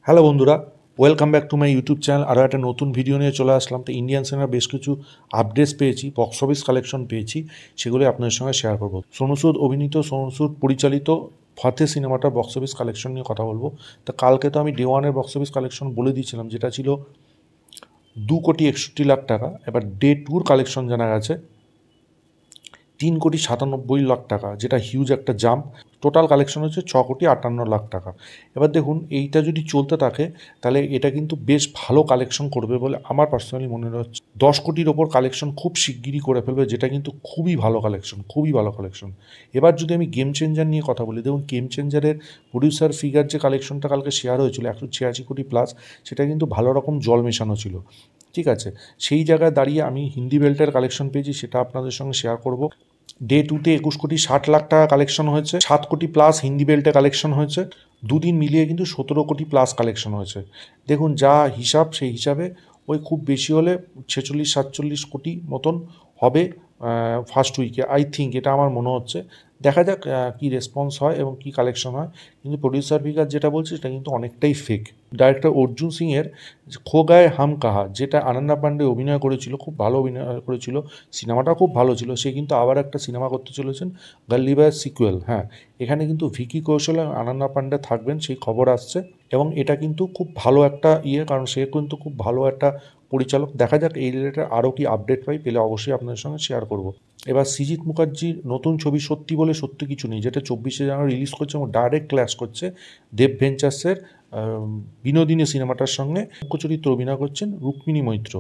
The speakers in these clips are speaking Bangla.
হ্যালো বন্ধুরা, welcome back to my YouTube channel. আরও একটা নতুন ভিডিও নিয়ে চলে আসলাম। তো ইন্ডিয়ান সিনেমার বেশ কিছু আপডেটস পেয়েছি, বক্স অফিস কালেকশন পেয়েছি, সেগুলো আপনাদের সঙ্গে শেয়ার করবো। সোনু সুদ অভিনীত, সোনু সুদ পরিচালিত ফতে সিনেমাটার বক্স অফিস কালেকশন নিয়ে কথা বলবো। তো কালকে তো আমি ডে ওয়ানের বক্স অফিস কালেকশন বলে দিয়েছিলাম, যেটা ছিল 2,61,00,000 টাকা। এবার ডে টুর কালেকশন জানা গেছে 3,97,00,000 টাকা, যেটা হিউজ একটা জাম্প। টোটাল কালেকশন হচ্ছে 6,58,00,000 টাকা। এবার দেখুন, এইটা যদি চলতে থাকে তাহলে এটা কিন্তু বেশ ভালো কালেকশন করবে বলে আমার পার্সোনালি মনে হচ্ছে। 10 কোটির ওপর কালেকশন খুব শিগগিরই করে ফেলবে, যেটা কিন্তু খুবই ভালো কালেকশন, খুবই ভালো কালেকশন। এবার যদি আমি গেম চেঞ্জার নিয়ে কথা বলি, দেখুন গেম চেঞ্জারের প্রডিউসার ফিগার যে কালেকশনটা কালকে শেয়ার হয়েছিল 186 কোটি প্লাস, সেটা কিন্তু ভালো রকম জল মেশানো ছিল। ঠিক আছে, সেই জায়গায় দাঁড়িয়ে আমি হিন্দি বেল্টের কালেকশন পেয়েছি, সেটা আপনাদের সঙ্গে শেয়ার করব। ডে টুতে 21,60,00,000 কালেকশন হয়েছে, 7 কোটি প্লাস হিন্দি বেল্টে কালেকশন হয়েছে। দুদিন মিলিয়ে কিন্তু 17 কোটি প্লাস কালেকশন হয়েছে। দেখুন যা হিসাব, সেই হিসাবে ওই খুব বেশি হলে 46-47 কোটি মতন হবে ফার্স্ট উইকে, আই থিঙ্ক, এটা আমার মনে হচ্ছে। দেখা যাক কী রেসপন্স হয় এবং কী কালেকশন হয়। কিন্তু প্রডিউসার ফিগার যেটা বলছে সেটা কিন্তু অনেকটাই ফেক। ডাইরেক্টর অর্জুন সিংয়ের খো গায়ে হাম কাহা, যেটা আনন্না পান্ডে অভিনয় করেছিল, খুব ভালো অভিনয় করেছিল, সিনেমাটা খুব ভালো ছিল। সে কিন্তু আবার একটা সিনেমা করতে চলেছেন, গল্লি বয়ের সিকুয়েল। হ্যাঁ, এখানে কিন্তু ভিকি কৌশল এবং আনন্না পান্ডে থাকবেন, সেই খবর আসছে। এবং এটা কিন্তু খুব ভালো একটা কারণ সে কিন্তু খুব ভালো একটা পরিচালক। দেখা যাক এই রিলেটেড আরও কি আপডেট পাই, পেলে অবশ্যই আপনাদের সঙ্গে শেয়ার করব। এবার সৃজিত মুখার্জির নতুন ছবি সত্যি বলে সত্যি কিছু নেই, যেটা 24শে জানুয়ারি রিলিজ করছে এবং ডাইরেক্ট ক্ল্যাশ করছে দেব ভেঞ্চার্সের বিনোদিনী সিনেমাটার সঙ্গে। মুখ্য চরিত্রে অভিনয় করছেন রুক্মিণী মৈত্র।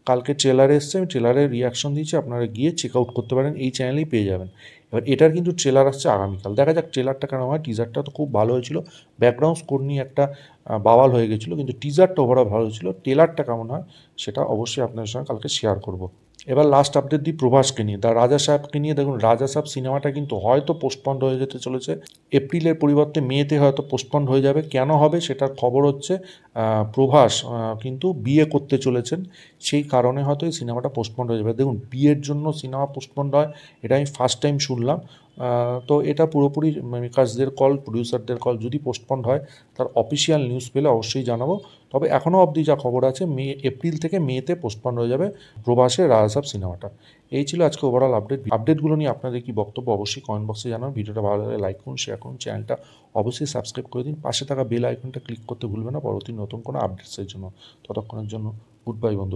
কালকে ট্রেলার এসছে, আমি ট্রেলারের রিয়াকশন দিয়েছি, আপনারা গিয়ে চেক আউট করতে পারেন, এই চ্যানেলেই পেয়ে যাবেন। এবার এটার কিন্তু ট্রেলার আসছে আগামীকাল। দেখা যাক ট্রেলারটা কেন হয়। টিজারটা তো খুব ভালো হয়েছিল, ব্যাকগ্রাউন্ড স্কোর নিয়ে একটা বাওয়াল হয়ে গেছিলো, কিন্তু টিজারটা ওভারঅল ভালো হয়েছিল। ট্রেলারটা কেমন হয় সেটা অবশ্যই আপনাদের সঙ্গে কালকে শেয়ার করব। এবার লাস্ট আপডেট দিই প্রভাসকে নিয়ে, দা রাজা সাহেবকে নিয়ে। দেখুন রাজা সাহেব সিনেমাটা কিন্তু হয়তো পোস্টপন্ড হয়ে যেতে চলেছে, এপ্রিলের পরিবর্তে মেতে হয়তো পোস্টপন্ড হয়ে যাবে। কেন হবে সেটার খবর হচ্ছে প্রভাস কিন্তু বিয়ে করতে চলেছেন, সেই কারণে হয়তো এই সিনেমাটা পোস্টপন্ড হয়ে যাবে। দেখুন বিয়ের জন্য সিনেমা পোস্টপন্ড হয়, এটা আমি ফার্স্ট টাইম শুনলাম। তো এটা পুরোপুরি মেকার্সদের কল, প্রডিউসারদের কল। যদি পোস্টপন্ড হয় তার অফিসিয়াল নিউজ পেলে অবশ্যই জানাবো। তবে এখনও অবধি যা খবর আছে, এপ্রিল থেকে মেতে পোস্টপন্ড হয়ে যাবে প্রভাসের রাজা সাহেব সিনেমাটা। এই ছিল আজকে ওভারঅল আপডেটগুলো নিয়ে আপনাদের কি বক্তব্য অবশ্যই কমেন্ট বক্সে জানান। ভিডিওটা ভালো লাগলে লাইক করুন, শেয়ার করুন, চ্যানেলটা অবশ্যই সাবস্ক্রাইব করে দিন। পাশে থাকা বেল আইকনটা ক্লিক করতে ভুলবেন না পরবর্তী নতুন কোনো আপডেটসের জন্য। ততক্ষণের জন্য গুড বাই বন্ধু।